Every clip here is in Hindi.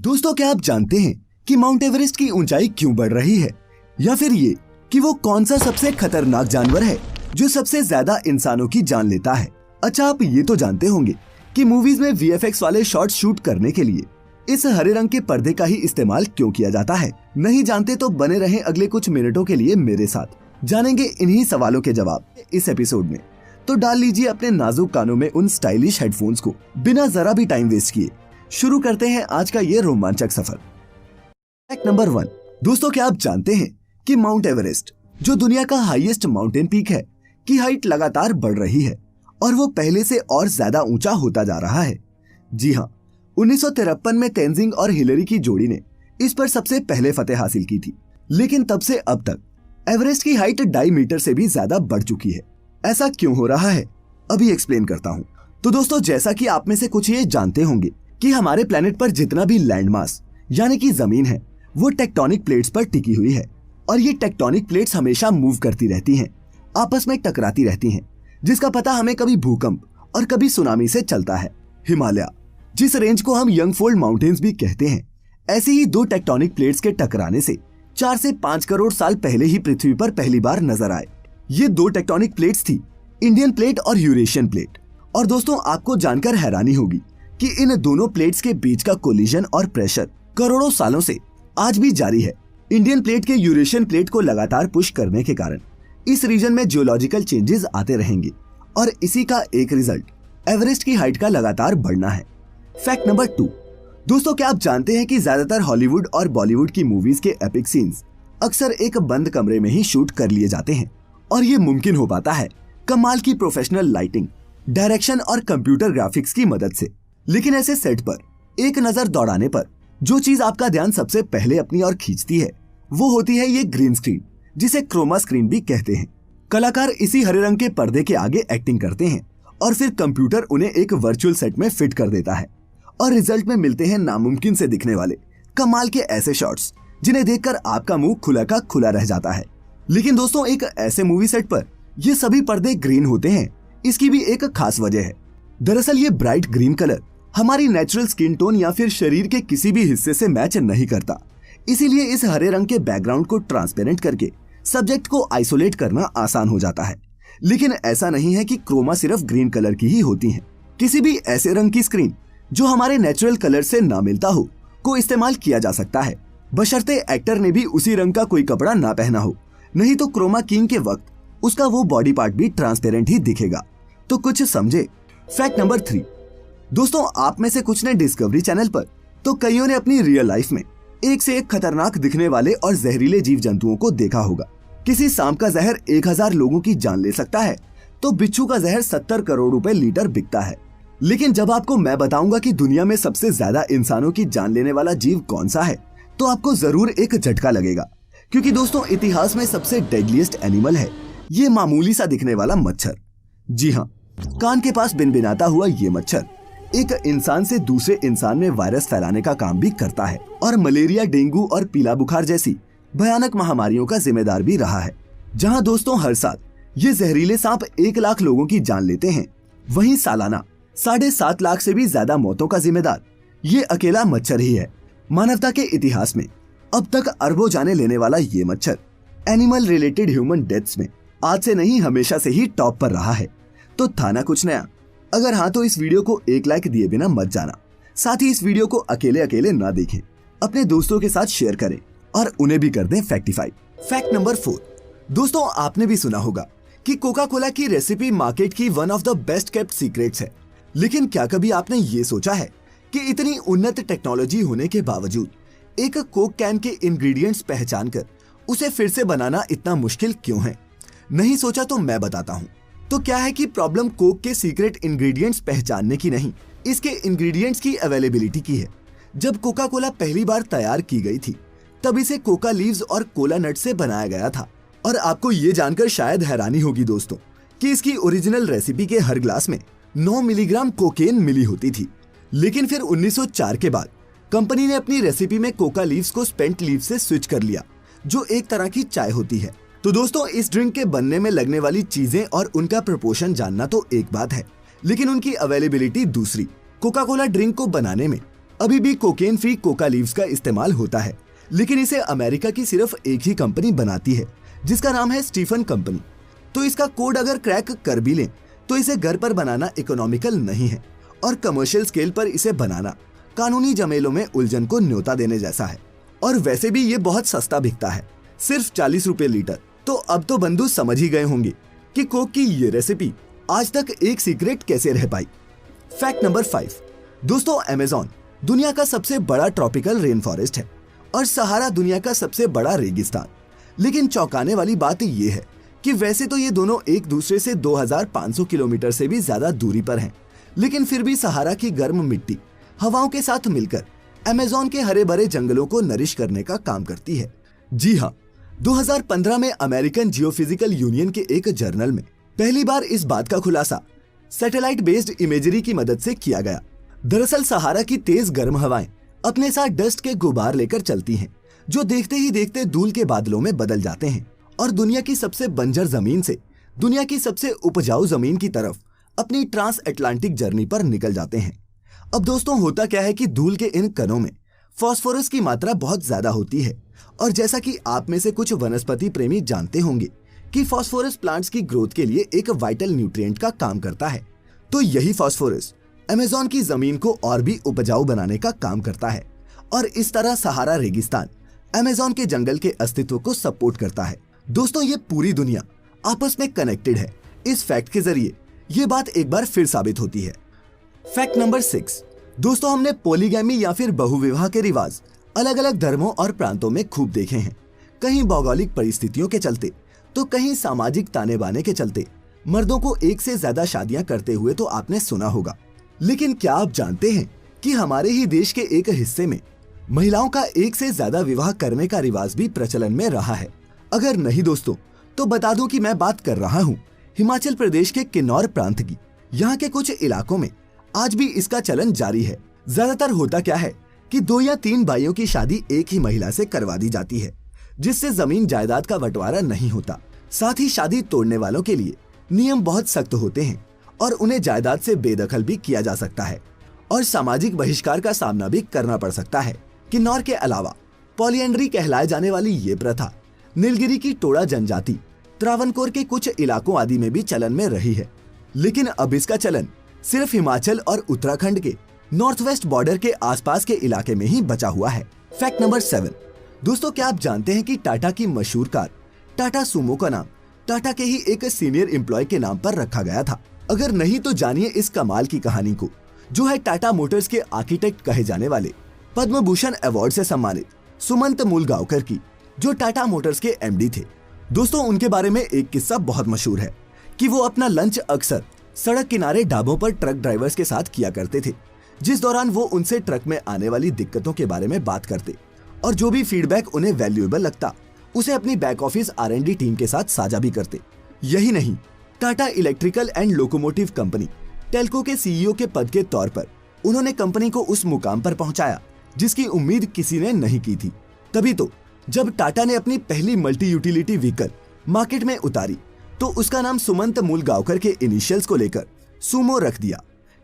दोस्तों, क्या आप जानते हैं कि माउंट एवरेस्ट की ऊंचाई क्यों बढ़ रही है, या फिर ये कि वो कौन सा सबसे खतरनाक जानवर है जो सबसे ज्यादा इंसानों की जान लेता है। अच्छा, आप ये तो जानते होंगे कि मूवीज में वीएफएक्स वाले शॉट शूट करने के लिए इस हरे रंग के पर्दे का ही इस्तेमाल क्यों किया जाता है। नहीं जानते तो बने रहें अगले कुछ मिनटों के लिए मेरे साथ, जानेंगे इन्हीं सवालों के जवाब इस एपिसोड में। तो डाल लीजिए अपने नाजुक कानों में उन स्टाइलिश हेडफोन्स को। बिना जरा भी टाइम वेस्ट किए शुरू करते हैं आज का ये रोमांचक सफर। Fact number 1। दोस्तों, क्या आप जानते हैं कि माउंट एवरेस्ट, जो दुनिया का हाईएस्ट माउंटेन पीक है, की हाइट लगातार बढ़ रही है और वो पहले से और ज्यादा ऊंचा होता जा रहा है। जी हाँ, 1953 में तेंजिंग और हिलरी की जोड़ी ने इस पर सबसे पहले फतेह हासिल की थी, लेकिन तब से अब तक एवरेस्ट की हाइट 2.5 मीटर से भी ज्यादा बढ़ चुकी है। ऐसा क्यों हो रहा है, अभी एक्सप्लेन करता हूँ। तो दोस्तों, जैसा कि आप में से कुछ ये जानते होंगे कि हमारे प्लेनेट पर जितना भी लैंड मास यानी कि जमीन है, वो टेक्टोनिक प्लेट्स पर टिकी हुई है और ये टेक्टोनिक प्लेट्स हमेशा मूव करती रहती हैं, आपस में टकराती रहती हैं, जिसका पता हमें कभी भूकंप और कभी सुनामी से चलता है। हिमालय, जिस रेंज को हम यंगफोल्ड माउंटेन्स भी कहते हैं, ऐसे ही दो टेक्टोनिक प्लेट्स के टकराने से 4 से 5 करोड़ साल पहले ही पृथ्वी पर पहली बार नजर आए। ये दो टेक्टोनिक प्लेट्स थी, इंडियन प्लेट और यूरेशियन प्लेट। और दोस्तों, आपको जानकर हैरानी होगी कि इन दोनों प्लेट्स के बीच का कोलिजन और प्रेशर करोड़ों सालों से आज भी जारी है। इंडियन प्लेट के यूरेशियन प्लेट को लगातार पुश करने के कारण इस रीजन में जियोलॉजिकल चेंजेस आते रहेंगे और इसी का एक रिजल्ट एवरेस्ट की हाइट का लगातार बढ़ना है। Fact number 2। दोस्तों, क्या आप जानते हैं कि ज्यादातर हॉलीवुड और बॉलीवुड की मूवीज के एपिक सीन्स अक्सर एक बंद कमरे में ही शूट कर लिए जाते हैं और ये मुमकिन हो पाता है कमाल की प्रोफेशनल लाइटिंग, डायरेक्शन और कंप्यूटर ग्राफिक्स की मदद से। लेकिन ऐसे सेट पर एक नजर दौड़ाने पर जो चीज आपका ध्यान सबसे पहले अपनी ओर खींचती है, वो होती है ये ग्रीन स्क्रीन, जिसे क्रोमा स्क्रीन भी कहते हैं। कलाकार इसी हरे रंग के पर्दे के आगे एक्टिंग करते हैं और फिर कंप्यूटर उन्हें एक वर्चुअल सेट में फिट कर देता है और रिजल्ट में मिलते हैं नामुमकिन से दिखने वाले कमाल के ऐसे शॉट्स, जिन्हें देखकर आपका मुंह खुला का खुला रह जाता है। लेकिन दोस्तों, एक ऐसे मूवी सेट पर ये सभी पर्दे ग्रीन होते हैं, इसकी भी एक खास वजह है। दरअसल ये ब्राइट ग्रीन कलर हमारी नेचुरल स्किन टोन या फिर शरीर के किसी भी हिस्से से मैच नहीं करता, इसीलिए इस हरे रंग के बैकग्राउंड को ट्रांसपेरेंट करके सब्जेक्ट को आइसोलेट करना आसान हो जाता है। लेकिन ऐसा नहीं है कि क्रोमा सिर्फ ग्रीन कलर की ही होती है। किसी भी ऐसे रंग की स्क्रीन जो हमारे नेचुरल कलर से ना मिलता हो को इस्तेमाल किया जा सकता है, बशर्ते एक्टर ने भी उसी रंग का कोई कपड़ा ना पहना हो, नहीं तो क्रोमा कीइंग के वक्त उसका वो बॉडी पार्ट भी ट्रांसपेरेंट ही दिखेगा। तो कुछ समझे। Fact number 3। दोस्तों, आप में से कुछ ने डिस्कवरी चैनल पर तो कईयों ने अपनी रियल लाइफ में एक से एक खतरनाक दिखने वाले और जहरीले जीव जंतुओं को देखा होगा। किसी सांप का जहर 1000 लोगों की जान ले सकता है, तो बिच्छू का जहर 70 करोड़ रुपए लीटर बिकता है। लेकिन जब आपको मैं बताऊंगा कि दुनिया में सबसे ज्यादा इंसानों की जान लेने वाला जीव कौन सा है, तो आपको जरूर एक झटका लगेगा। क्योंकि दोस्तों, इतिहास में सबसे डेडलीस्ट एनिमल है ये मामूली सा दिखने वाला मच्छर। जी हाँ, कान के पास बिनबिनाता हुआ ये मच्छर एक इंसान से दूसरे इंसान में वायरस फैलाने का काम भी करता है और मलेरिया, डेंगू और पीला बुखार जैसी भयानक महामारियों का जिम्मेदार भी रहा है। जहां दोस्तों हर साल ये जहरीले सांप 1 लाख लोगों की जान लेते हैं, वहीं सालाना 7.5 लाख से भी ज्यादा मौतों का जिम्मेदार ये अकेला मच्छर ही है। मानवता के इतिहास में अब तक अरबों जाने लेने वाला ये मच्छर एनिमल रिलेटेड ह्यूमन डेथ्स में आज से नहीं हमेशा से ही टॉप पर रहा है। तो था ना कुछ नया? अगर हाँ, तो इस वीडियो को 1 लाइक दिए बिना मत जाना। साथ ही इस वीडियो को अकेले अकेले ना देखें, अपने दोस्तों के साथ शेयर करें और उन्हें भी कर दें फैक्टिफाई। Fact number 4। दोस्तों, आपने भी सुना होगा कि कोका कोला की रेसिपी मार्केट की one of the best kept secrets है। लेकिन क्या कभी आपने ये सोचा है कि इतनी उन्नत टेक्नोलॉजी होने के बावजूद एक कोक कैन के इंग्रेडिएंट्स पहचान कर उसे फिर से बनाना इतना मुश्किल क्यों है? नहीं सोचा तो मैं बताता हूँ। तो क्या है कि प्रॉब्लम कोक के सीक्रेट इंग्रेडिएंट्स पहचानने की नहीं, इसके इंग्रेडिएंट्स की अवेलेबिलिटी की है। जब कोका कोला पहली बार तैयार की गई थी, तब इसे कोका लीव्स और कोला नट से बनाया गया था। और आपको ये जानकर शायद हैरानी होगी दोस्तों कि इसकी ओरिजिनल रेसिपी के हर ग्लास में 9 मिलीग्राम कोकेन मिली होती थी। लेकिन फिर 1904 के बाद कंपनी ने अपनी रेसिपी में कोका लीव्स को स्पेंट लीव से स्विच कर लिया, जो एक तरह की चाय होती है। तो दोस्तों, इस ड्रिंक के बनने में लगने वाली चीजें और उनका प्रपोर्शन जानना तो एक बात है, लेकिन उनकी अवेलेबिलिटी दूसरी। कोका कोला ड्रिंक को बनाने में अभी भी कोकेन फ्री कोका लीव्स का इस्तेमाल होता है, लेकिन इसे अमेरिका की सिर्फ एक ही कंपनी बनाती है, जिसका नाम है स्टीफन कंपनी। तो इसका कोड अगर क्रैक कर भी लें तो इसे घर पर बनाना इकोनॉमिकल नहीं है, और कमर्शियल स्केल पर इसे बनाना कानूनी जमेलों में उलझन को न्योता देने जैसा है। और वैसे भी ये बहुत सस्ता बिकता है, सिर्फ 40 रुपए लीटर। तो अब तो बंधु समझ ही गए होंगे कि कोक की ये रेसिपी आज तक एक सीक्रेट कैसे रह पाई। फैक्ट नंबर 5 दोस्तों, अमेज़न दुनिया का सबसे बड़ा ट्रॉपिकल रेन फॉरेस्ट है और सहारा दुनिया का सबसे बड़ा रेगिस्तान। लेकिन चौंकाने वाली बात ये है कि वैसे तो ये दोनों एक दूसरे से 2500 किलोमीटर से भी ज्यादा दूरी पर हैं, लेकिन फिर भी सहारा की गर्म मिट्टी हवाओं के साथ मिलकर अमेज़न के हरे भरे जंगलों को नरिश करने का काम करती है। जी हाँ, 2015 में अमेरिकन जियोफिजिकल यूनियन के एक जर्नल में पहली बार इस बात का खुलासा सैटेलाइट बेस्ड इमेजरी की मदद से किया गया। दरअसल सहारा की तेज गर्म हवाएं अपने साथ डस्ट के गुबार लेकर चलती हैं, जो देखते ही देखते धूल के बादलों में बदल जाते हैं और दुनिया की सबसे बंजर जमीन से दुनिया की सबसे उपजाऊ जमीन की तरफ अपनी ट्रांस अटलांटिक जर्नी पर निकल जाते हैं। अब दोस्तों, होता क्या है कि धूल के इन कणों में फास्फोरस की मात्रा बहुत ज्यादा होती है, और जैसा कि आप में से कुछ वनस्पति प्रेमी जानते होंगे कि फास्फोरस प्लांट्स की ग्रोथ के लिए एक वाइटल न्यूट्रिएंट का काम करता है। तो यही फास्फोरस अमेज़न की जमीन को और भी उपजाऊ बनाने का काम करता है, और इस तरह सहारा रेगिस्तान अमेज़न के जंगल के अस्तित्व को सपोर्ट करता है। दोस्तों, ये पूरी दुनिया आपस में कनेक्टेड है। इस फैक्ट के जरिए ये बात एक बार फिर साबित होती है। फैक्ट नंबर 6 दोस्तों, हमने पॉलीगैमी या फिर बहुविवाह के रिवाज अलग अलग धर्मों और प्रांतों में खूब देखे हैं। कहीं भौगोलिक परिस्थितियों के चलते तो कहीं सामाजिक ताने बाने के चलते मर्दों को एक से ज्यादा शादियां करते हुए तो आपने सुना होगा। लेकिन क्या आप जानते हैं कि हमारे ही देश के एक हिस्से में महिलाओं का एक से ज्यादा विवाह करने का रिवाज भी प्रचलन में रहा है? अगर नहीं दोस्तों, तो बता दूं कि मैं बात कर रहा हूं हिमाचल प्रदेश के किन्नौर प्रांत की। यहाँ के कुछ इलाकों में आज भी इसका चलन जारी है। ज्यादातर होता क्या है कि 2 या 3 भाइयों की शादी एक ही महिला से करवा दी जाती है, जिससे जमीन जायदाद का बंटवारा नहीं होता। साथ ही शादी तोड़ने वालों के लिए नियम बहुत सख्त होते हैं और उन्हें जायदाद से बेदखल भी किया जा सकता है और सामाजिक बहिष्कार का सामना भी करना पड़ सकता है। किन्नौर के अलावा पॉलीएंड्री कहलाए जाने वाली ये प्रथा नीलगिरी की टोडा जनजाति, त्रावणकोर के कुछ इलाकों आदि में भी चलन में रही है। लेकिन अब इसका चलन सिर्फ हिमाचल और उत्तराखंड के नॉर्थ वेस्ट बॉर्डर के आसपास के इलाके में ही बचा हुआ है। फैक्ट नंबर 7 दोस्तों, क्या आप जानते हैं कि टाटा की मशहूर कार टाटा सुमो का नाम टाटा के ही एक सीनियर एम्प्लॉय के नाम पर रखा गया था? अगर नहीं तो जानिए इस कमाल की कहानी को, जो है टाटा मोटर्स के आर्किटेक्ट कहे जाने वाले पद्म भूषण अवार्ड से सम्मानित सुमंत मूलगांवकर की, जो टाटा मोटर्स के एमडी थे। दोस्तों, उनके बारे में एक किस्सा बहुत मशहूर है कि वो अपना लंच अक्सर सड़क किनारे ढाबों पर ट्रक ड्राइवर्स के साथ किया करते थे, जिस दौरान वो उनसे ट्रक में आने वाली दिक्कतों के बारे में बात करते और जो भी फीडबैक उन्हें वैल्यूएबल लगता उसे अपनी बैक ऑफिस R&D टीम के साथ साझा भी करते। यही नहीं, Tata electrical and locomotive company Telco के CEO के पद के तौर पर उन्होंने कंपनी को उस मुकाम पर पहुंचाया जिसकी उम्मीद किसी ने नहीं की थी। तभी तो जब टाटा ने अपनी पहली मल्टी यूटिलिटी व्हीकल मार्केट में उतारी तो उसका नाम सुमंत मूलगांवकर के इनिशियल्स को लेकर सुमो रख दिया।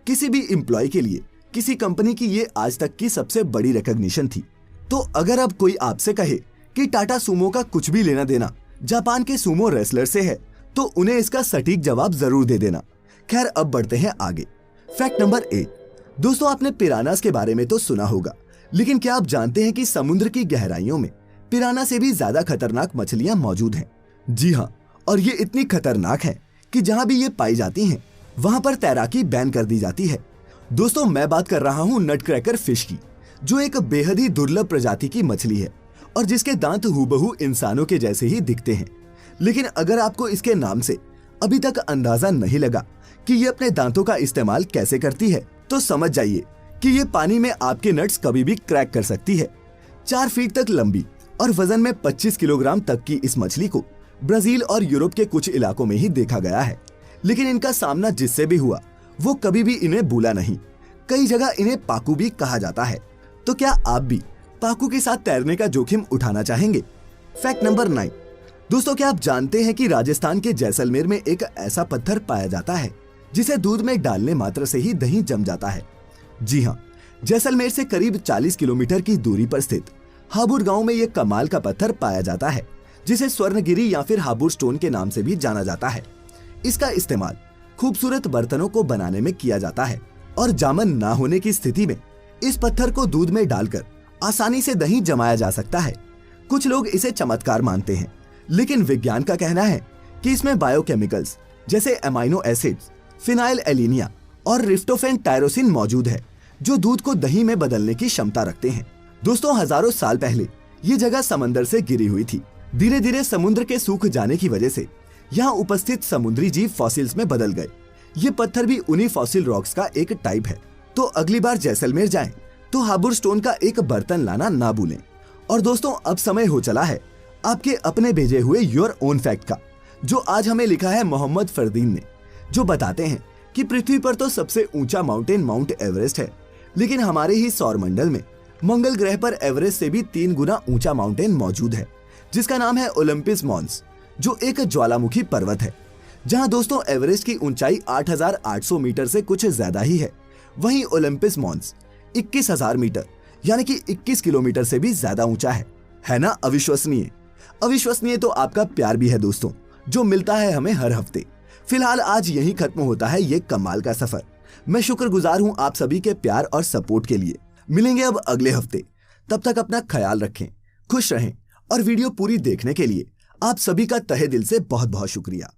किसी भी एम्प्लॉय के लिए किसी कंपनी की ये आज तक की सबसे बड़ी रिकॉग्निशन थी। तो अगर अब कोई आपसे कहे कि टाटा सुमो का कुछ भी लेना देना जापान के सुमो रेसलर से है, तो उन्हें इसका सटीक जवाब जरूर दे देना। खैर, अब बढ़ते हैं आगे। फैक्ट नंबर 8 दोस्तों, आपने पिरानास के बारे में तो सुना होगा, लेकिन क्या आप जानते हैं कि समुद्र की गहराइयों में पिराना से भी ज्यादा खतरनाक मछलियां मौजूद हैं? जी हाँ, और ये इतनी खतरनाक है कि जहाँ भी ये पाई जाती हैं वहाँ पर तैराकी बैन कर दी जाती है। दोस्तों, मैं बात कर रहा हूँ नटक्रैकर फिश की, जो एक बेहद ही दुर्लभ प्रजाति की मछली है और जिसके दांत हूबहू इंसानों के जैसे ही दिखते हैं। लेकिन अगर आपको इसके नाम से अभी तक अंदाजा नहीं लगा कि ये अपने दांतों का इस्तेमाल कैसे करती है, तो समझ जाइए कि ये पानी में आपके नट्स कभी भी क्रैक कर सकती है। 4 फीट तक लंबी और वजन में 25 किलोग्राम तक की इस मछली को ब्राजील और यूरोप के कुछ इलाकों में ही देखा गया है। लेकिन इनका सामना जिससे भी हुआ वो कभी भी इन्हें भूला नहीं। कई जगह इन्हें पाकू भी कहा जाता है। तो क्या आप भी पाकू के साथ तैरने का जोखिम उठाना चाहेंगे? फैक्ट नंबर 9 दोस्तों, क्या आप जानते हैं कि राजस्थान के जैसलमेर में एक ऐसा पत्थर पाया जाता है जिसे दूध में डालने मात्र से ही दही जम जाता है? जी हाँ, जैसलमेर से करीब 40 किलोमीटर की दूरी पर स्थित हाबुड़ गांव में ये कमाल का पत्थर पाया जाता है, जिसे स्वर्णगिरी या फिर हाबुड़ स्टोन के नाम से भी जाना जाता है। इसका इस्तेमाल खूबसूरत बर्तनों को बनाने में किया जाता है और जामन ना होने की स्थिति में इस पत्थर को दूध में डालकर आसानी से दही जमाया जा सकता है। कुछ लोग इसे चमत्कार मानते हैं, लेकिन विज्ञान का कहना है कि इसमें बायोकेमिकल्स जैसे एमाइनो एसिड्स, फिनाइल एलिनिया और रिफ्टोफेन टायरोसिन मौजूद है, जो दूध को दही में बदलने की क्षमता रखते हैं। दोस्तों, हजारों साल पहले ये जगह समंदर से घिरी हुई थी। धीरे धीरे समुद्र के सूख जाने की वजह से यहाँ उपस्थित समुद्री जीव फॉसिल्स में बदल गए। ये पत्थर भी उन्हीं फॉसिल रॉक्स का एक टाइप है। तो अगली बार जैसलमेर जाएं तो हाबुड़ स्टोन का एक बर्तन लाना ना भूलें। और दोस्तों, अब समय हो चला है आपके अपने भेजे हुए योर ओन फैक्ट का, जो आज हमें लिखा है मोहम्मद फरदीन ने, जो बताते हैं कि पृथ्वी पर तो सबसे ऊंचा माउंटेन माउंट एवरेस्ट है, लेकिन हमारे ही सौर मंडल में मंगल ग्रह पर एवरेस्ट से भी 3 गुना ऊंचा माउंटेन मौजूद है, जिसका नाम है ओलंपस मॉन्स, जो एक ज्वालामुखी पर्वत है। जहां दोस्तों एवरेस्ट की ऊंचाई 8,800 मीटर से कुछ ज्यादा ही है, वहीं ओलंपस मॉन्स 21,000 मीटर यानी कि 21 किलोमीटर से भी ज्यादा ऊंचा है ना अविश्वसनीय। अविश्वसनीय तो आपका प्यार भी है दोस्तों, जो मिलता है हमें हर हफ्ते। फिलहाल आज यहीं खत्म होता है ये कमाल का सफर। मैं शुक्रगुजार हूं आप सभी के प्यार और सपोर्ट के लिए। मिलेंगे अब अगले हफ्ते, तब तक अपना ख्याल रखें, खुश रहें और वीडियो पूरी देखने के लिए आप सभी का तहे दिल से बहुत बहुत शुक्रिया।